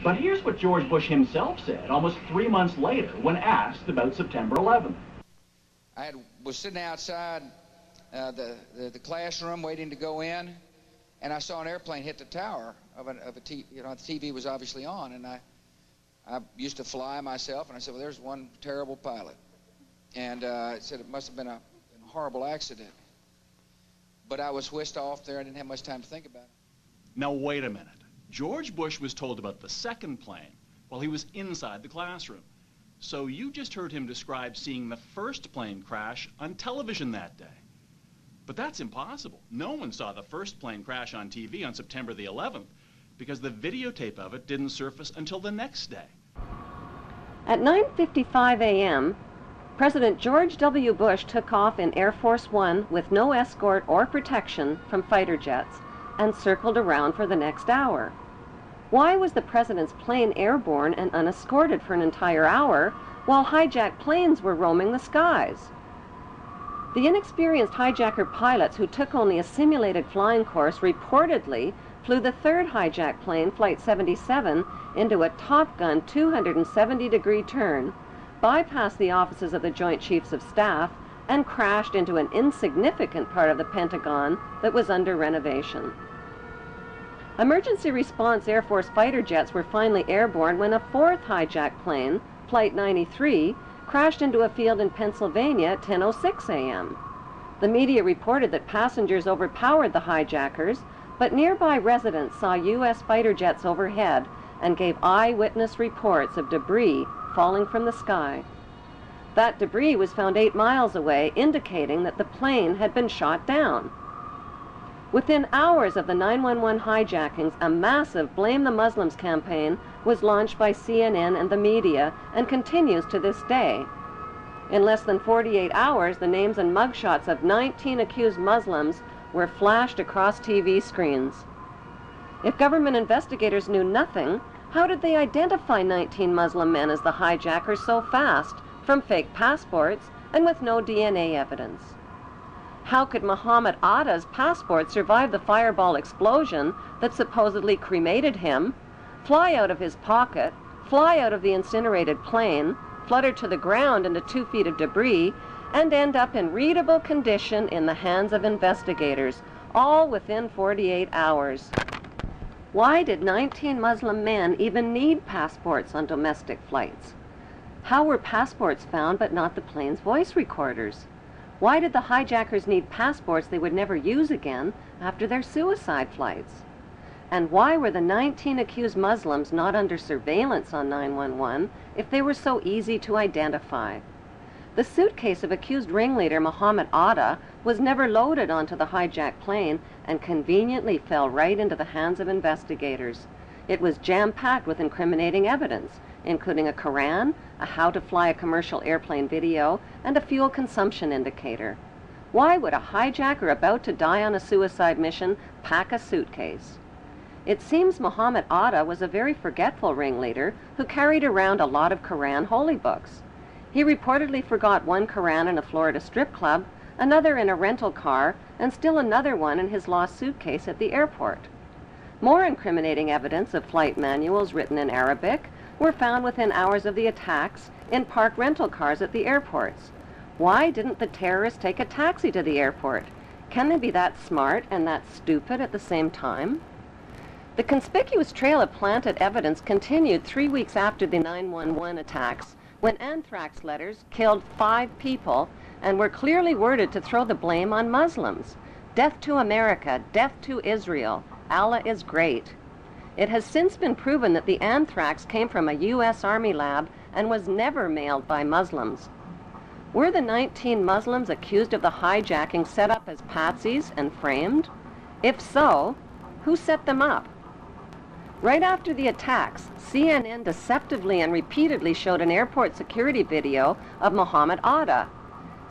But here's what George Bush himself said almost 3 months later when asked about September 11th. Was sitting outside the classroom waiting to go in, and I saw an airplane hit the tower of a TV. You know, the TV was obviously on, and I used to fly myself, and I said, well, there's one terrible pilot. And it said it must have been a horrible accident. But I was whisked off there. I didn't have much time to think about it. Now, wait a minute. George Bush was told about the second plane while he was inside the classroom. So you just heard him describe seeing the first plane crash on television that day. But that's impossible. No one saw the first plane crash on TV on September the 11th because the videotape of it didn't surface until the next day. At 9:55 a.m., President George W. Bush took off in Air Force One with no escort or protection from fighter jets and circled around for the next hour. Why was the president's plane airborne and unescorted for an entire hour while hijacked planes were roaming the skies? The inexperienced hijacker pilots who took only a simulated flying course reportedly flew the third hijacked plane, Flight 77, into a Top Gun 270-degree turn, bypassed the offices of the Joint Chiefs of Staff, and crashed into an insignificant part of the Pentagon that was under renovation. Emergency response Air Force fighter jets were finally airborne when a fourth hijacked plane, Flight 93, crashed into a field in Pennsylvania at 10:06 a.m. The media reported that passengers overpowered the hijackers, but nearby residents saw U.S. fighter jets overhead and gave eyewitness reports of debris falling from the sky. That debris was found 8 miles away, indicating that the plane had been shot down. Within hours of the 911 hijackings, a massive Blame the Muslims campaign was launched by CNN and the media and continues to this day. In less than 48 hours, the names and mugshots of 19 accused Muslims were flashed across TV screens. If government investigators knew nothing, how did they identify 19 Muslim men as the hijackers so fast from fake passports and with no DNA evidence? How could Muhammad Atta's passport survive the fireball explosion that supposedly cremated him, fly out of his pocket, fly out of the incinerated plane, flutter to the ground into 2 feet of debris, and end up in readable condition in the hands of investigators, all within 48 hours? Why did 19 Muslim men even need passports on domestic flights? How were passports found but not the plane's voice recorders? Why did the hijackers need passports they would never use again after their suicide flights? And why were the 19 accused Muslims not under surveillance on 911 if they were so easy to identify? The suitcase of accused ringleader Muhammad Atta was never loaded onto the hijacked plane and conveniently fell right into the hands of investigators. It was jam-packed with incriminating evidence, including a Quran, a how to fly a commercial airplane video, and a fuel consumption indicator. Why would a hijacker about to die on a suicide mission pack a suitcase? It seems Muhammad Atta was a very forgetful ringleader who carried around a lot of Quran holy books. He reportedly forgot one Quran in a Florida strip club, another in a rental car, and still another one in his lost suitcase at the airport. More incriminating evidence of flight manuals written in Arabic were found within hours of the attacks in parked rental cars at the airports. Why didn't the terrorists take a taxi to the airport? Can they be that smart and that stupid at the same time? The conspicuous trail of planted evidence continued 3 weeks after the 911 attacks, when anthrax letters killed 5 people and were clearly worded to throw the blame on Muslims. Death to America, death to Israel, Allah is great. It has since been proven that the anthrax came from a U.S. Army lab and was never mailed by Muslims. Were the 19 Muslims accused of the hijacking set up as patsies and framed? If so, who set them up? Right after the attacks, CNN deceptively and repeatedly showed an airport security video of Muhammad Atta.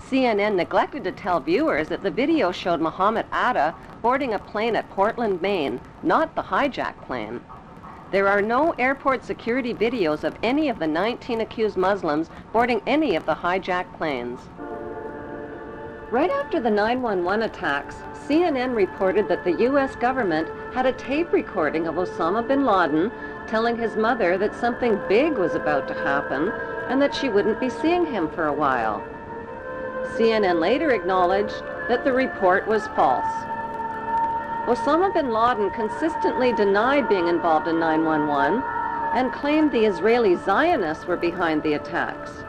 CNN neglected to tell viewers that the video showed Muhammad Atta boarding a plane at Portland, Maine, not the hijacked plane. There are no airport security videos of any of the 19 accused Muslims boarding any of the hijacked planes. Right after the 911 attacks, CNN reported that the U.S. government had a tape recording of Osama bin Laden telling his mother that something big was about to happen and that she wouldn't be seeing him for a while. CNN later acknowledged that the report was false. Osama bin Laden consistently denied being involved in 9/11 and claimed the Israeli Zionists were behind the attacks.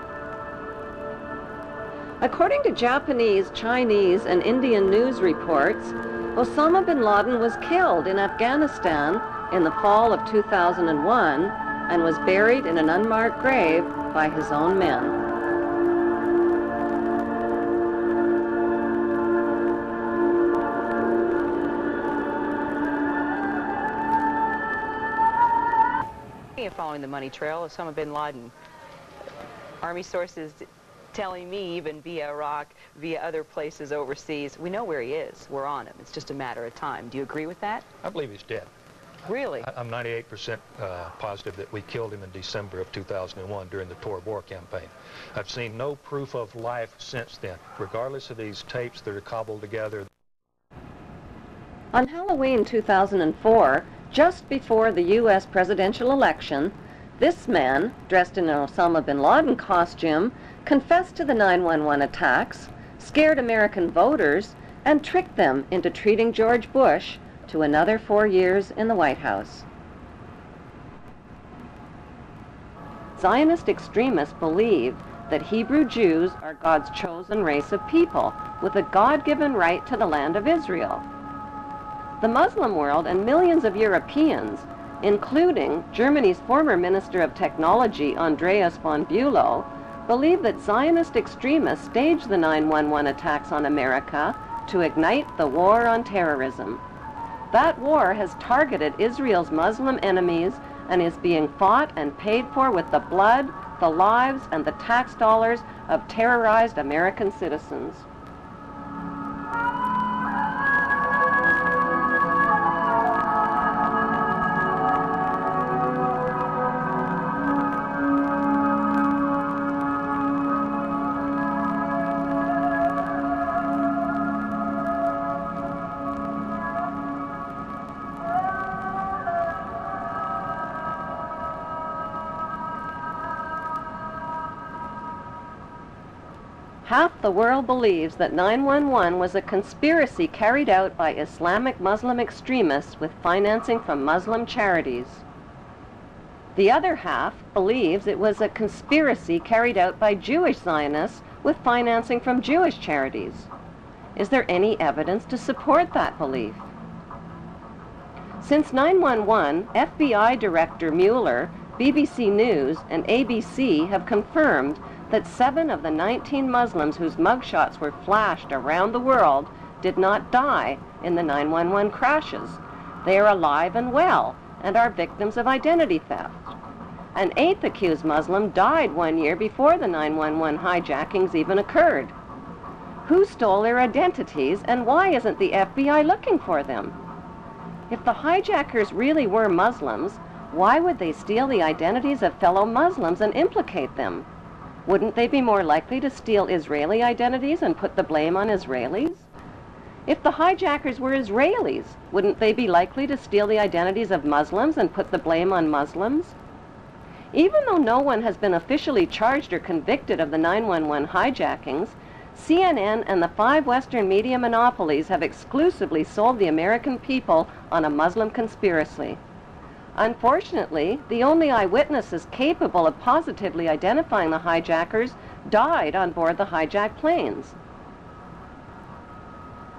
According to Japanese, Chinese, and Indian news reports, Osama bin Laden was killed in Afghanistan in the fall of 2001 and was buried in an unmarked grave by his own men. Following the money trail, Osama bin Laden. Army sources telling me, even via Iraq, via other places overseas, we know where he is. We're on him. It's just a matter of time. Do you agree with that? I believe he's dead. Really? I'm 98% positive that we killed him in December of 2001 during the Tor War campaign. I've seen no proof of life since then, regardless of these tapes that are cobbled together. On Halloween 2004, just before the U.S. presidential election, this man, dressed in an Osama bin Laden costume, confessed to the 9/11 attacks, scared American voters, and tricked them into treating George Bush to another 4 years in the White House. Zionist extremists believe that Hebrew Jews are God's chosen race of people with a God-given right to the land of Israel. The Muslim world and millions of Europeans, including Germany's former Minister of Technology, Andreas von Bülow, believe that Zionist extremists staged the 9/11 attacks on America to ignite the war on terrorism. That war has targeted Israel's Muslim enemies and is being fought and paid for with the blood, the lives, and the tax dollars of terrorized American citizens. Half the world believes that 9/11 was a conspiracy carried out by Islamic Muslim extremists with financing from Muslim charities. The other half believes it was a conspiracy carried out by Jewish Zionists with financing from Jewish charities. Is there any evidence to support that belief? Since 9/11, FBI Director Mueller, BBC News, and ABC have confirmed that 7 of the 19 Muslims whose mugshots were flashed around the world did not die in the 9/11 crashes. They are alive and well and are victims of identity theft. An 8th accused Muslim died 1 year before the 9/11 hijackings even occurred. Who stole their identities, and why isn't the FBI looking for them? If the hijackers really were Muslims, why would they steal the identities of fellow Muslims and implicate them? Wouldn't they be more likely to steal Israeli identities and put the blame on Israelis? If the hijackers were Israelis, wouldn't they be likely to steal the identities of Muslims and put the blame on Muslims? Even though no one has been officially charged or convicted of the 9/11 hijackings, CNN and the 5 Western media monopolies have exclusively sold the American people on a Muslim conspiracy. Unfortunately, the only eyewitnesses capable of positively identifying the hijackers died on board the hijacked planes.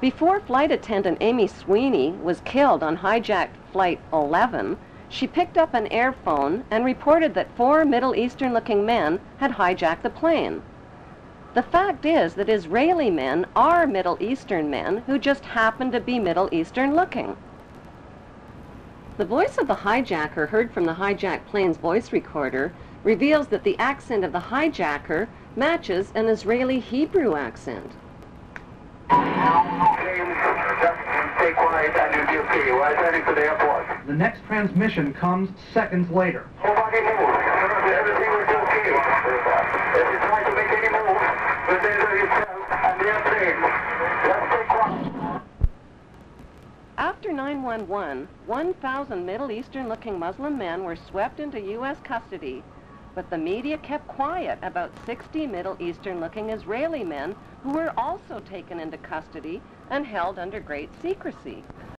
Before flight attendant Amy Sweeney was killed on hijacked Flight 11, she picked up an airphone and reported that 4 Middle Eastern-looking men had hijacked the plane. The fact is that Israeli men are Middle Eastern men who just happen to be Middle Eastern-looking. The voice of the hijacker heard from the hijacked plane's voice recorder reveals that the accent of the hijacker matches an Israeli Hebrew accent. Stay quiet and you'll be okay. We're heading to the airport. The next transmission comes seconds later. Nobody move. Everything will be okay. If you try to make any move, you'll danger yourself and the airplane. Let's stay quiet. After After 9/11, 1,000 Middle Eastern-looking Muslim men were swept into U.S. custody, but the media kept quiet about 60 Middle Eastern-looking Israeli men who were also taken into custody and held under great secrecy.